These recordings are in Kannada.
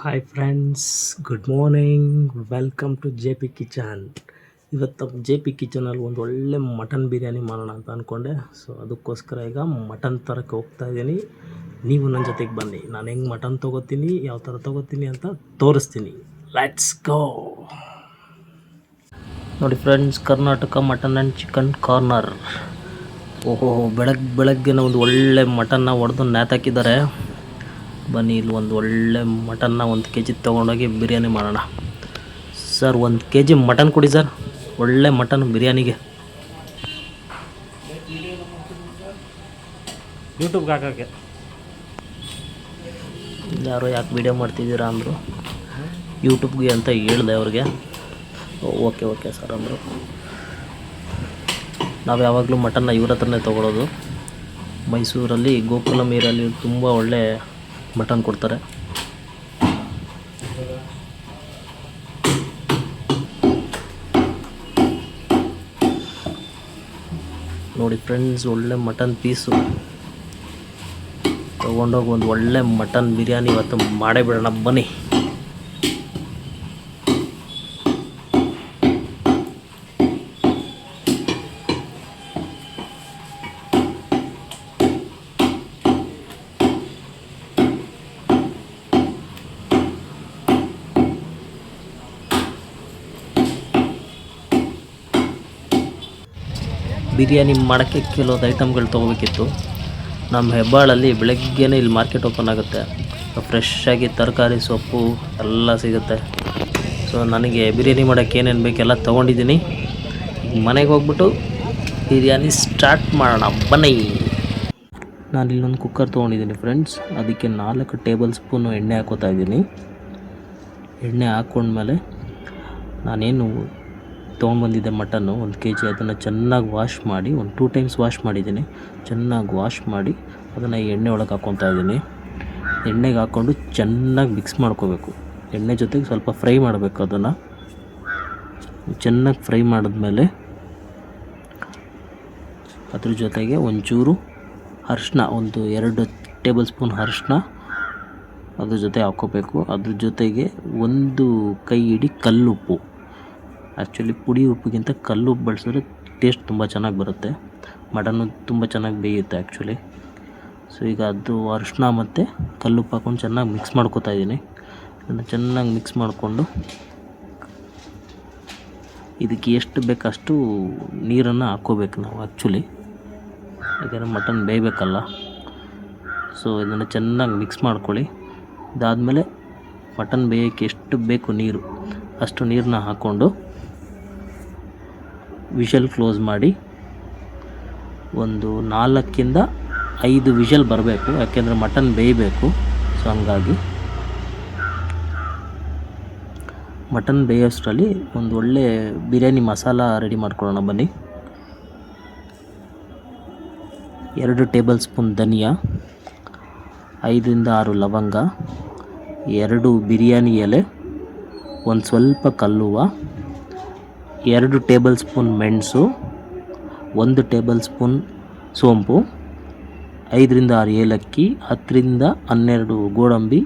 Hi friends, good morning. Welcome to J P kitchen. ಇವತ್ತು ಜೆ ಪಿ ಕಿಚನಲ್ಲಿ ಒಂದು ಒಳ್ಳೆ ಮಟನ್ ಬಿರಿಯಾನಿ ಮಾಡೋಣ ಅಂತ ಅಂದ್ಕೊಂಡೆ. ಸೊ ಅದಕ್ಕೋಸ್ಕರ ಈಗ ಮಟನ್ ತರಕ್ಕೆ ಹೋಗ್ತಾ ಇದ್ದೀನಿ. ನೀವು ನನ್ನ ಜೊತೆಗೆ ಬನ್ನಿ. ನಾನು ಹೆಂಗೆ ಮಟನ್ ತೊಗೋತೀನಿ, ಯಾವ ಥರ ತೊಗೋತೀನಿ ಅಂತ ತೋರಿಸ್ತೀನಿ. Let's go. ನೋಡಿ friends, Karnataka mutton and chicken corner. ಓಹೋ, ಬೆಳಗ್ಗೆನೇ ಒಂದು ಒಳ್ಳೆ ಮಟನ್ನ ಹೊಡೆದು ನೇತಾಕಿದ್ದಾರೆ. ಬನ್ನಿ, ಇಲ್ಲಿ ಒಂದು ಒಳ್ಳೆ ಮಟನ್ನ 1 kg ತೊಗೊಂಡೋಗಿ ಬಿರಿಯಾನಿ ಮಾಡೋಣ. ಸರ್, 1 kg ಮಟನ್ ಕೊಡಿ ಸರ್, ಒಳ್ಳೆ ಮಟನ್ ಬಿರಿಯಾನಿಗೆ. ಯೂಟ್ಯೂಬ್ಗೆ ಹಾಕೋಕ್ಕೆ ಯಾರೋ ಯಾಕೆ ವಿಡಿಯೋ ಮಾಡ್ತಿದ್ದೀರಾ ಅಂದರು. ಯೂಟ್ಯೂಬ್ಗೆ ಅಂತ ಹೇಳಿದೆ ಅವ್ರಿಗೆ. ಓಕೆ ಸರ್ ಅಂದರು. ನಾವು ಯಾವಾಗಲೂ ಮಟನ್ನ ಇವ್ರ ಹತ್ರನೇ ತೊಗೊಳೋದು. ಮೈಸೂರಲ್ಲಿ ಗೋಕುಲ ಮೀರಲ್ಲಿ ತುಂಬ ಒಳ್ಳೆ ಮಟನ್ ಕೊಡ್ತಾರೆ. ನೋಡಿ ಫ್ರೆಂಡ್ಸ್, ಒಳ್ಳೆ ಮಟನ್ ಪೀಸು ತೊಗೊಂಡೋಗಿ ಒಂದು ಒಳ್ಳೆ ಮಟನ್ ಬಿರಿಯಾನಿ ಇವತ್ತು ಮಾಡೇ ಬಿಡೋಣ ಬನ್ನಿ. ಬಿರಿಯಾನಿ ಮಾಡೋಕ್ಕೆ ಕೆಲವೊಂದು ಐಟಮ್ಗಳು ತೊಗೋಬೇಕಿತ್ತು. ನಮ್ಮ ಹೆಬ್ಬಾಳಲ್ಲಿ ಬೆಳಗ್ಗೆನೇ ಇಲ್ಲಿ ಮಾರ್ಕೆಟ್ ಓಪನ್ ಆಗುತ್ತೆ. ಫ್ರೆಶ್ ಆಗಿ ತರಕಾರಿ, ಸೊಪ್ಪು ಎಲ್ಲ ಸಿಗುತ್ತೆ. ಸೊ ನನಗೆ ಬಿರಿಯಾನಿ ಮಾಡೋಕ್ಕೆ ಏನೇನು ಬೇಕೆಲ್ಲ ತೊಗೊಂಡಿದ್ದೀನಿ. ಈಗ ಮನೆಗೆ ಹೋಗ್ಬಿಟ್ಟು ಬಿರಿಯಾನಿ ಸ್ಟಾರ್ಟ್ ಮಾಡೋಣ ಬನ್ನಿ. ನಾನು ಇಲ್ಲೊಂದು ಕುಕ್ಕರ್ ತೊಗೊಂಡಿದ್ದೀನಿ ಫ್ರೆಂಡ್ಸ್. ಅದಕ್ಕೆ 4 ಟೇಬಲ್ ಸ್ಪೂನು ಎಣ್ಣೆ ಹಾಕೋತಾ ಇದ್ದೀನಿ. ಎಣ್ಣೆ ಹಾಕ್ಕೊಂಡ್ಮೇಲೆ ನಾನೇನು ತೊಗೊಂಡ್ಬಂದಿದ್ದೆ ಮಟನ್ನು 1 kg, ಅದನ್ನು ಚೆನ್ನಾಗಿ ವಾಶ್ ಮಾಡಿ, ಒಂದು 2 times ವಾಶ್ ಮಾಡಿದ್ದೀನಿ. ಚೆನ್ನಾಗಿ ವಾಶ್ ಮಾಡಿ ಅದನ್ನು ಎಣ್ಣೆ ಒಳಗೆ ಹಾಕ್ಕೊತಾ ಇದ್ದೀನಿ. ಎಣ್ಣೆಗೆ ಹಾಕ್ಕೊಂಡು ಚೆನ್ನಾಗಿ ಮಿಕ್ಸ್ ಮಾಡ್ಕೋಬೇಕು. ಎಣ್ಣೆ ಜೊತೆಗೆ ಸ್ವಲ್ಪ ಫ್ರೈ ಮಾಡಬೇಕು. ಅದನ್ನು ಚೆನ್ನಾಗಿ ಫ್ರೈ ಮಾಡಿದ್ಮೇಲೆ ಅದ್ರ ಜೊತೆಗೆ ಒಂಚೂರು ಅರಿಶಿನ, ಒಂದು 2 ಟೇಬಲ್ ಸ್ಪೂನ್ ಅರಿಶಿನ ಅದ್ರ ಜೊತೆ ಹಾಕ್ಕೋಬೇಕು. ಅದ್ರ ಜೊತೆಗೆ 1 ಕೈ ಹಿಡಿ ಕಲ್ಲುಪ್ಪು. ಆ್ಯಕ್ಚುಲಿ ಪುಡಿ ಉಪ್ಪಿಗಿಂತ ಕಲ್ಲುಪ್ಪು ಬಳಸಿದ್ರೆ ಟೇಸ್ಟ್ ತುಂಬ ಚೆನ್ನಾಗಿ ಬರುತ್ತೆ. ಮಟನ್ನು ತುಂಬ ಚೆನ್ನಾಗಿ ಬೇಯುತ್ತೆ ಆ್ಯಕ್ಚುಲಿ. ಸೊ ಈಗ ಅದು ಅರಿಶಿನ ಮತ್ತು ಕಲ್ಲುಪ್ಪು ಹಾಕ್ಕೊಂಡು ಚೆನ್ನಾಗಿ ಮಿಕ್ಸ್ ಮಾಡ್ಕೋತಾ ಇದ್ದೀನಿ. ಅದನ್ನು ಚೆನ್ನಾಗಿ ಮಿಕ್ಸ್ ಮಾಡಿಕೊಂಡು ಇದಕ್ಕೆ ಎಷ್ಟು ಬೇಕಷ್ಟು ನೀರನ್ನು ಹಾಕ್ಕೋಬೇಕು ನಾವು ಆ್ಯಕ್ಚುಲಿ, ಯಾಕೆಂದರೆ ಮಟನ್ ಬೇಯಬೇಕಲ್ಲ. ಸೊ ಇದನ್ನು ಚೆನ್ನಾಗಿ ಮಿಕ್ಸ್ ಮಾಡ್ಕೊಳ್ಳಿ. ಇದಾದಮೇಲೆ ಮಟನ್ ಬೇಯೋಕ್ಕೆ ಎಷ್ಟು ಬೇಕು ನೀರು ಅಷ್ಟು ನೀರನ್ನ ಹಾಕ್ಕೊಂಡು ವಿಷಲ್ ಕ್ಲೋಸ್ ಮಾಡಿ ಒಂದು 4 to 5 ವಿಷಲ್ ಬರಬೇಕು. ಯಾಕೆಂದರೆ ಮಟನ್ ಬೇಯಬೇಕು. ಸೊ ಹಂಗಾಗಿ ಮಟನ್ ಬೇಯೋಷ್ಟರಲ್ಲಿ ಒಂದು ಒಳ್ಳೆ ಬಿರಿಯಾನಿ ಮಸಾಲ ರೆಡಿ ಮಾಡ್ಕೊಳ್ಳೋಣ ಬನ್ನಿ. 2 ಟೇಬಲ್ ಸ್ಪೂನ್ ಧನಿಯಾ, 5 to 6 ಲವಂಗ, 2 ಬಿರಿಯಾನಿ ಎಲೆ, ಒಂದು ಸ್ವಲ್ಪ ಕಲ್ಲುವ, 2 ಟೇಬಲ್ ಸ್ಪೂನ್ ಮೆಣಸು, 1 ಟೇಬಲ್ ಸ್ಪೂನ್ ಸೋಂಪು, 5 to 6 ಏಲಕ್ಕಿ, 10 to 12 ಗೋಡಂಬಿ,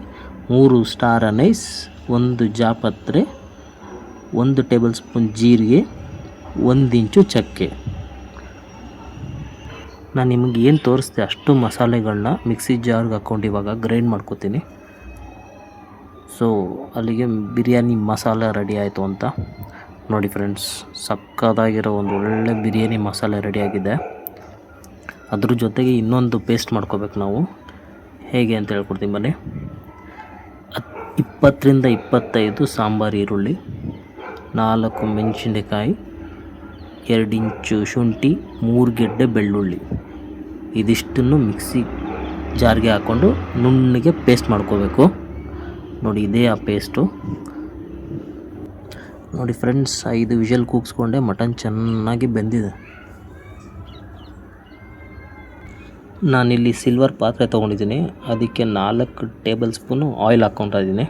3 ಸ್ಟಾರ್ ಅನೈಸ್, 1 ಜಾಪತ್ರೆ, 1 ಟೇಬಲ್ ಸ್ಪೂನ್ ಜೀರಿಗೆ, 1 ಇಂಚು ಚಕ್ಕೆ. ನಾನು ನಿಮಗೆ ಏನು ತೋರಿಸ್ದೆ ಅಷ್ಟು ಮಸಾಲೆಗಳನ್ನ ಮಿಕ್ಸಿ ಜಾರ್ಗೆ ಹಾಕ್ಕೊಂಡು ಇವಾಗ ಗ್ರೈಂಡ್ ಮಾಡ್ಕೋತೀನಿ. ಸೊ ಅಲ್ಲಿಗೆ ಬಿರಿಯಾನಿ ಮಸಾಲೆ ರೆಡಿ ಆಯಿತು ಅಂತ ನೋಡಿ ಫ್ರೆಂಡ್ಸ್. ಸಕ್ಕತ್ತಾಗಿರೋ ಒಂದು ಒಳ್ಳೆ ಬಿರಿಯಾನಿ ಮಸಾಲೆ ರೆಡಿಯಾಗಿದೆ. ಅದ್ರ ಜೊತೆಗೆ ಇನ್ನೊಂದು ಪೇಸ್ಟ್ ಮಾಡ್ಕೋಬೇಕು ನಾವು. ಹೇಗೆ ಅಂತ ಹೇಳ್ಕೊಡ್ತೀನಿ ಬನ್ನಿ. 20 to 25 ಸಾಂಬಾರು ಈರುಳ್ಳಿ, 4 ಮೆಣಸಿನಕಾಯಿ, 2 ಇಂಚು ಶುಂಠಿ, 3 ಗೆಡ್ಡೆ ಬೆಳ್ಳುಳ್ಳಿ, ಇದಿಷ್ಟನ್ನು ಮಿಕ್ಸಿ ಜಾರ್ಗೆ ಹಾಕ್ಕೊಂಡು ನುಣ್ಣಗೆ ಪೇಸ್ಟ್ ಮಾಡ್ಕೋಬೇಕು. ನೋಡಿ, ಇದೇ ಆ ಪೇಸ್ಟು. ನೋಡಿ ಫ್ರೆಂಡ್ಸ್, 5 ವಿಷಲ್ ಕೂಗಿಸ್ಕೊಂಡೆ. ಮಟನ್ ಚೆನ್ನಾಗಿ ಬೆಂದಿದೆ. ನಾನಿಲ್ಲಿ ಸಿಲ್ವರ್ ಪಾತ್ರೆ ತೊಗೊಂಡಿದ್ದೀನಿ. ಅದಕ್ಕೆ 4 ಟೇಬಲ್ ಸ್ಪೂನು ಆಯಿಲ್ ಹಾಕ್ಕೊತಾ ಇದ್ದೀನಿ.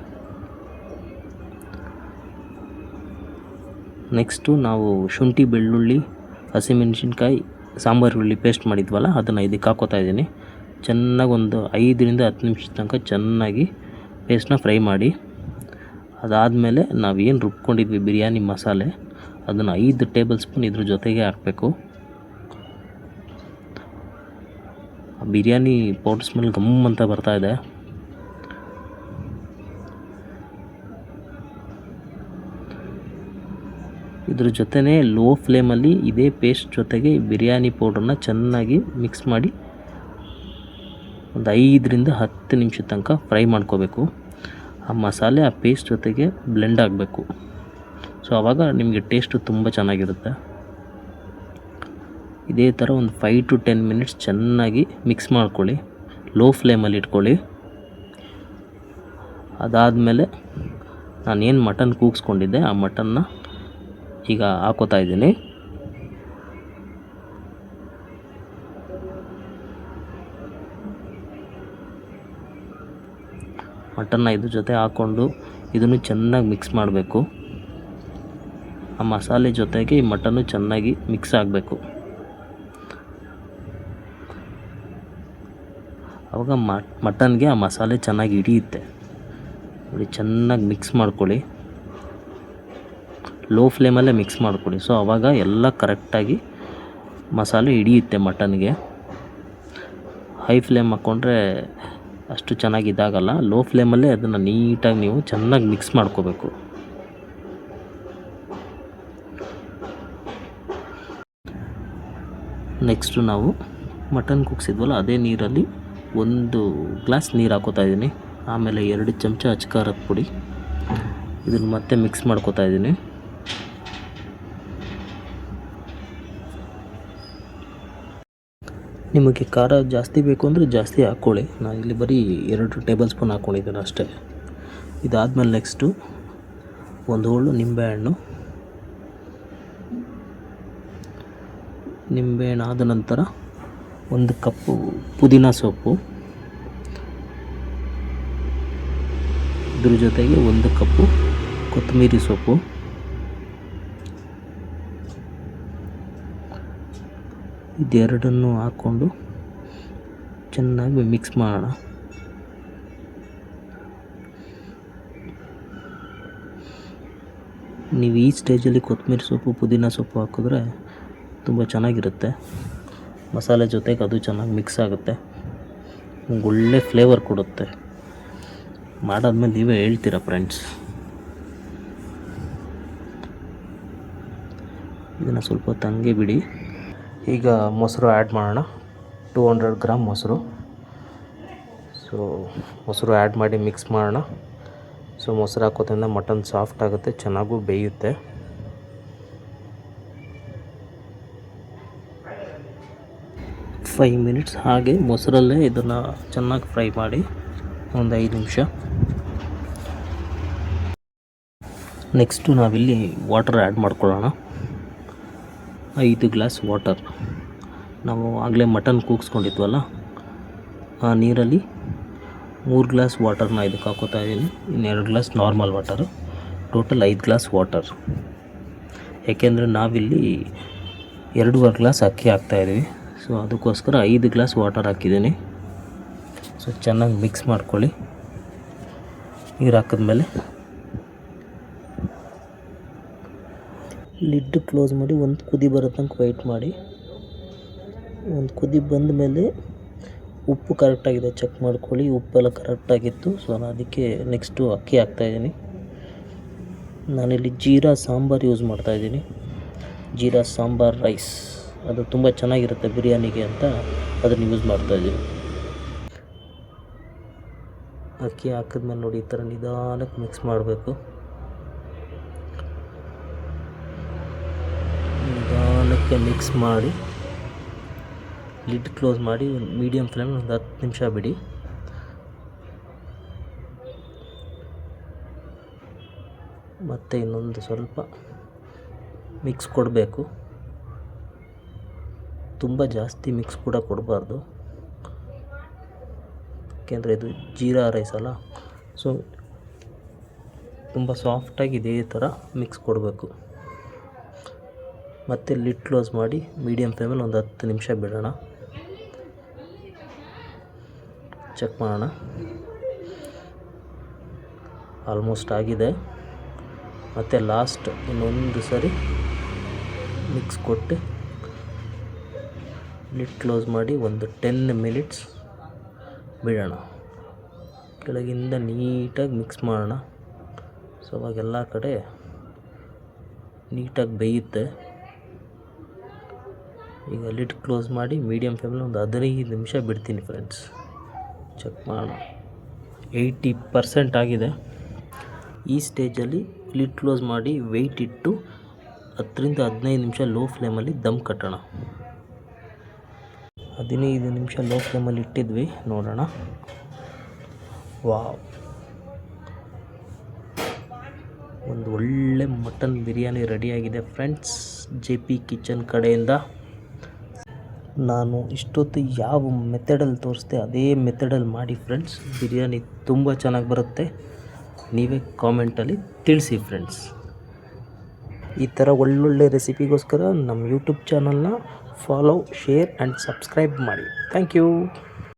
ನೆಕ್ಸ್ಟು ನಾವು ಶುಂಠಿ, ಬೆಳ್ಳುಳ್ಳಿ, ಹಸಿಮೆಣಸಿನ್ಕಾಯಿ, ಸಾಂಬಾರು ಈರುಳ್ಳಿ ಪೇಸ್ಟ್ ಮಾಡಿದ್ವಲ್ಲ ಅದನ್ನು ಇದಕ್ಕೆ ಹಾಕ್ಕೋತಾ ಇದ್ದೀನಿ. ಚೆನ್ನಾಗಿ ಒಂದು 5 to 10 ನಿಮಿಷ ತನಕ ಚೆನ್ನಾಗಿ ಪೇಸ್ಟ್ನ ಫ್ರೈ ಮಾಡಿ. ಅದಾದಮೇಲೆ ನಾವೇನು ರುಬ್ಕೊಂಡಿದ್ವಿ ಬಿರಿಯಾನಿ ಮಸಾಲೆ ಅದನ್ನು 5 ಟೇಬಲ್ ಸ್ಪೂನ್ ಇದ್ರ ಜೊತೆಗೆ ಹಾಕಬೇಕು. ಬಿರಿಯಾನಿ ಪೌಡರ್ ಸ್ಮೆಲ್ ಗಮ್ ಅಂತ ಬರ್ತಾ ಇದೆ. ಇದ್ರ ಜೊತೆನೇ ಲೋ ಫ್ಲೇಮಲ್ಲಿ ಇದೇ ಪೇಸ್ಟ್ ಜೊತೆಗೆ ಬಿರಿಯಾನಿ ಪೌಡ್ರನ್ನ ಚೆನ್ನಾಗಿ ಮಿಕ್ಸ್ ಮಾಡಿ ಒಂದು 5ರಿಂದ 10 ನಿಮಿಷದ ತನಕ ಫ್ರೈ ಮಾಡ್ಕೋಬೇಕು. ಆ ಮಸಾಲೆ ಆ ಪೇಸ್ಟ್ ಜೊತೆಗೆ ಬ್ಲೆಂಡ್ ಆಗಬೇಕು. ಸೊ ಆವಾಗ ನಿಮಗೆ ಟೇಸ್ಟು ತುಂಬ ಚೆನ್ನಾಗಿರುತ್ತೆ. ಇದೇ ಥರ ಒಂದು 5 to 10 ಮಿನಿಟ್ಸ್ ಚೆನ್ನಾಗಿ ಮಿಕ್ಸ್ ಮಾಡ್ಕೊಳ್ಳಿ, ಲೋ ಫ್ಲೇಮಲ್ಲಿ ಇಟ್ಕೊಳ್ಳಿ. ಅದಾದಮೇಲೆ ನಾನೇನು ಮಟನ್ ಕೂಗಿಸ್ಕೊಂಡಿದ್ದೆ ಆ ಮಟನ್ನ ಈಗ ಹಾಕೋತಾ ಇದ್ದೀನಿ. ಮಟನ್ನ ಇದ್ರ ಜೊತೆ ಹಾಕ್ಕೊಂಡು ಇದನ್ನು ಚೆನ್ನಾಗಿ ಮಿಕ್ಸ್ ಮಾಡಬೇಕು. ಆ ಮಸಾಲೆ ಜೊತೆಗೆ ಈ ಮಟನ್ನು ಚೆನ್ನಾಗಿ ಮಿಕ್ಸ್ ಆಗಬೇಕು. ಆವಾಗ ಮಟನ್ಗೆ ಆ ಮಸಾಲೆ ಚೆನ್ನಾಗಿ ಹಿಡಿಯುತ್ತೆ ನೋಡಿ. ಚೆನ್ನಾಗಿ ಮಿಕ್ಸ್ ಮಾಡ್ಕೊಳ್ಳಿ, ಲೋ ಫ್ಲೇಮಲ್ಲೇ ಮಿಕ್ಸ್ ಮಾಡ್ಕೊಳ್ಳಿ. ಸೊ ಆವಾಗ ಎಲ್ಲ ಕರೆಕ್ಟಾಗಿ ಮಸಾಲೆ ಹಿಡಿಯುತ್ತೆ ಮಟನ್ಗೆ. ಹೈ ಫ್ಲೇಮ್ ಹಾಕ್ಕೊಂಡ್ರೆ ಅಷ್ಟು ಚೆನ್ನಾಗಿ ಇದಾಗಲ್ಲ. ಲೋ ಫ್ಲೇಮಲ್ಲೇ ಅದನ್ನು ನೀಟಾಗಿ ನೀವು ಚೆನ್ನಾಗಿ ಮಿಕ್ಸ್ ಮಾಡ್ಕೋಬೇಕು. ನೆಕ್ಸ್ಟು ನಾವು ಮಟನ್ ಕುಗ್ಸಿದ್ವಲ್ಲ ಅದೇ ನೀರಲ್ಲಿ 1 ಗ್ಲಾಸ್ ನೀರು ಹಾಕೋತಾ ಇದ್ದೀನಿ. ಆಮೇಲೆ 2 ಚಮಚ ಅಚ್ಕಾರದ ಪುಡಿ, ಇದನ್ನು ಮತ್ತೆ ಮಿಕ್ಸ್ ಮಾಡ್ಕೋತಾ ಇದ್ದೀನಿ. ನಿಮಗೆ ಖಾರ ಜಾಸ್ತಿ ಬೇಕು ಅಂದರೆ ಜಾಸ್ತಿ ಹಾಕ್ಕೊಳ್ಳಿ. ನಾನು ಇಲ್ಲಿ ಬರೀ 2 ಟೇಬಲ್ ಸ್ಪೂನ್ ಹಾಕ್ಕೊಂಡಿದ್ದೀನಿ ಅಷ್ಟೇ. ಇದಾದಮೇಲೆ ನೆಕ್ಸ್ಟು 1 ಹೋಳು ನಿಂಬೆಹಣ್ಣು ಆದ ನಂತರ 1 ಕಪ್ಪು ಪುದೀನ ಸೊಪ್ಪು, ಇದ್ರ ಜೊತೆಗೆ 1 ಕಪ್ಪು ಕೊತ್ತಂಬರಿ ಸೊಪ್ಪು, ಇದೆರಡನ್ನು ಹಾಕ್ಕೊಂಡು ಚೆನ್ನಾಗಿ ಮಿಕ್ಸ್ ಮಾಡೋಣ. ನೀವು ಈ ಸ್ಟೇಜಲ್ಲಿ ಕೊತ್ತಂಬರಿ ಸೊಪ್ಪು ಪುದೀನ ಸೊಪ್ಪು ಹಾಕಿದ್ರೆ ತುಂಬ ಚೆನ್ನಾಗಿರುತ್ತೆ. ಮಸಾಲೆ ಜೊತೆಗೆ ಅದು ಚೆನ್ನಾಗಿ ಮಿಕ್ಸ್ ಆಗುತ್ತೆ, ನಿಮ್ಗೆ ಒಳ್ಳೆ ಫ್ಲೇವರ್ ಕೊಡುತ್ತೆ. ಮಾಡಾದ್ಮೇಲೆ ನೀವೇ ಹೇಳ್ತೀರಾ ಫ್ರೆಂಡ್ಸ್. ಇದನ್ನು ಸ್ವಲ್ಪ ಹೊತ್ತು ಹಂಗೆ ಬಿಡಿ. ಈಗ ಮೊಸರು ಆ್ಯಡ್ ಮಾಡೋಣ. 200 ಗ್ರಾಮ್ ಮೊಸರು. ಸೊ ಮೊಸರು ಆ್ಯಡ್ ಮಾಡಿ ಮಿಕ್ಸ್ ಮಾಡೋಣ. ಸೊ ಮೊಸರು ಹಾಕೋದ್ರಿಂದ ಮಟನ್ ಸಾಫ್ಟ್ ಆಗುತ್ತೆ, ಚೆನ್ನಾಗೂ ಬೇಯುತ್ತೆ. ಫೈವ್ ಮಿನಿಟ್ಸ್ ಹಾಗೆ ಮೊಸರಲ್ಲೇ ಇದನ್ನು ಚೆನ್ನಾಗಿ ಫ್ರೈ ಮಾಡಿ ಒಂದು 5 ನಿಮಿಷ. ನೆಕ್ಸ್ಟು ನಾವಿಲ್ಲಿ ವಾಟರ್ ಆ್ಯಡ್ ಮಾಡ್ಕೊಳ್ಳೋಣ. 5 ಗ್ಲಾಸ್ ವಾಟರ್. ನಾವು ಆಗಲೇ ಮಟನ್ ಕೂಗಿಸ್ಕೊಂಡಿದ್ವಲ್ಲ ಆ ನೀರಲ್ಲಿ 3 ಗ್ಲಾಸ್ ವಾಟರ್ನ ಇದಕ್ಕೆ ಹಾಕೋತಾ ಇದ್ದೀನಿ. ಇನ್ನು 2 glass normal water, total 5 glass water. ಯಾಕೆಂದರೆ ನಾವಿಲ್ಲಿ 2.5 ಗ್ಲಾಸ್ ಅಕ್ಕಿ ಹಾಕ್ತಾಯಿದ್ದೀವಿ. ಸೊ ಅದಕ್ಕೋಸ್ಕರ 5 ಗ್ಲಾಸ್ ವಾಟರ್ ಹಾಕಿದ್ದೀನಿ. ಸೊ ಚೆನ್ನಾಗಿ ಮಿಕ್ಸ್ ಮಾಡ್ಕೊಳ್ಳಿ. ನೀರು ಹಾಕಿದ್ಮೇಲೆ ಲಿಡ್ ಕ್ಲೋಸ್ ಮಾಡಿ ಒಂದು ಕುದಿ ಬರೋ ತನಕ ವೆಯ್ಟ್ ಮಾಡಿ. ಒಂದು ಕುದಿ ಬಂದ ಮೇಲೆ ಉಪ್ಪು ಕರೆಕ್ಟಾಗಿದೆ ಚೆಕ್ ಮಾಡ್ಕೊಳ್ಳಿ. ಉಪ್ಪೆಲ್ಲ ಕರೆಕ್ಟಾಗಿತ್ತು. ಸೊ ನಾನು ಅದಕ್ಕೆ ನೆಕ್ಸ್ಟು ಅಕ್ಕಿ ಹಾಕ್ತಾಯಿದ್ದೀನಿ. ನಾನಿಲ್ಲಿ ಜೀರಾ ಸಾಂಬಾರು ಯೂಸ್ ಮಾಡ್ತಾಯಿದ್ದೀನಿ. ಜೀರಾ ಸಾಂಬಾರ್ ರೈಸ್, ಅದು ತುಂಬ ಚೆನ್ನಾಗಿರುತ್ತೆ ಬಿರಿಯಾನಿಗೆ ಅಂತ ಅದನ್ನು ಯೂಸ್ ಮಾಡ್ತಾಯಿದ್ದೀನಿ. ಅಕ್ಕಿ ಹಾಕಿದ್ಮೇಲೆ ನೋಡಿ ಈ ಥರ ನಿಧಾನಕ್ಕೆ ಮಿಕ್ಸ್ ಮಾಡಬೇಕು. ನಿಧಾನಕ್ಕೆ ಮಿಕ್ಸ್ ಮಾಡಿ ಲಿಡ್ ಕ್ಲೋಸ್ ಮಾಡಿ ಮೀಡಿಯಮ್ ಫ್ಲೇಮ್ ಒಂದು 10 ನಿಮಿಷ ಬಿಡಿ. ಮತ್ತು ಇನ್ನೊಂದು ಸ್ವಲ್ಪ ಮಿಕ್ಸ್ ಕೊಡಬೇಕು. ತುಂಬ ಜಾಸ್ತಿ ಮಿಕ್ಸ್ ಕೂಡ ಕೊಡಬಾರ್ದು, ಯಾಕೆಂದರೆ ಇದು ಜೀರಾ ರೈಸ್ ಅಲ್ಲ. ಸೊ ತುಂಬ ಸಾಫ್ಟಾಗಿ ಇದೇ ಥರ ಮಿಕ್ಸ್ ಕೊಡಬೇಕು. ಮತ್ತು ಲಿಡ್ ಕ್ಲೋಸ್ ಮಾಡಿ ಮೀಡಿಯಮ್ ಫ್ಲೇಮಲ್ಲಿ ಒಂದು 10 ನಿಮಿಷ ಬಿಡೋಣ. ಚೆಕ್ ಮಾಡೋಣ. ಆಲ್ಮೋಸ್ಟ್ ಆಗಿದೆ. ಮತ್ತು ಲಾಸ್ಟ್ ಇನ್ನೊಂದು ಸರಿ ಮಿಕ್ಸ್ ಕೊಟ್ಟು ಲಿಡ್ ಕ್ಲೋಸ್ ಮಾಡಿ ಒಂದು 10 ಮಿನಿಟ್ಸ್ ಬಿಡೋಣ. ಕೆಳಗಿಂದ ನೀಟಾಗಿ ಮಿಕ್ಸ್ ಮಾಡೋಣ. ಸೊ ಅವಾಗೆಲ್ಲ ಕಡೆ ನೀಟಾಗಿ ಬೇಯುತ್ತೆ. ಈಗ ಲಿಡ್ ಕ್ಲೋಸ್ ಮಾಡಿ ಮೀಡಿಯಮ್ ಫ್ಲೇಮಲ್ಲಿ ಒಂದು 15 ನಿಮಿಷ ಬಿಡ್ತೀನಿ ಫ್ರೆಂಡ್ಸ್. ಚೆಕ್ ಮಾಡೋಣ. 80% ಆಗಿದೆ. ಈ ಸ್ಟೇಜಲ್ಲಿ ಲಿಡ್ ಕ್ಲೋಸ್ ಮಾಡಿ ವೆಯ್ಟ್ ಇಟ್ಟು 10ರಿಂದ 15 ನಿಮಿಷ ಲೋ ಫ್ಲೇಮಲ್ಲಿ ದಮ್ ಕಟ್ಟೋಣ. 15 ನಿಮಿಷ ಲೋ ಫ್ಲೇಮಲ್ಲಿ ಇಟ್ಟಿದ್ವಿ, ನೋಡೋಣ. ವಾವ್, ಒಂದು ಒಳ್ಳೆ ಮಟನ್ ಬಿರಿಯಾನಿ ರೆಡಿಯಾಗಿದೆ ಫ್ರೆಂಡ್ಸ್, JP ಕಿಚನ್ ಕಡೆಯಿಂದ. ನಾನು ಇಷ್ಟೊತ್ತು ಯಾವ ಮೆಥಡಲ್ಲಿ ತೋರಿಸ್ದೆ ಅದೇ ಮೆಥಡಲ್ಲಿ ಮಾಡಿ ಫ್ರೆಂಡ್ಸ್. ಬಿರಿಯಾನಿ ತುಂಬ ಚೆನ್ನಾಗಿ ಬರುತ್ತೆ. ನೀವೇ ಕಾಮೆಂಟಲ್ಲಿ ತಿಳಿಸಿ ಫ್ರೆಂಡ್ಸ್. ಈ ಥರ ಒಳ್ಳೊಳ್ಳೆ ರೆಸಿಪಿಗೋಸ್ಕರ ನಮ್ಮ ಯೂಟ್ಯೂಬ್ ಚಾನಲ್ನ ಫಾಲೋ, ಶೇರ್ ಆ್ಯಂಡ್ ಸಬ್ಸ್ಕ್ರೈಬ್ ಮಾಡಿ. Thank you.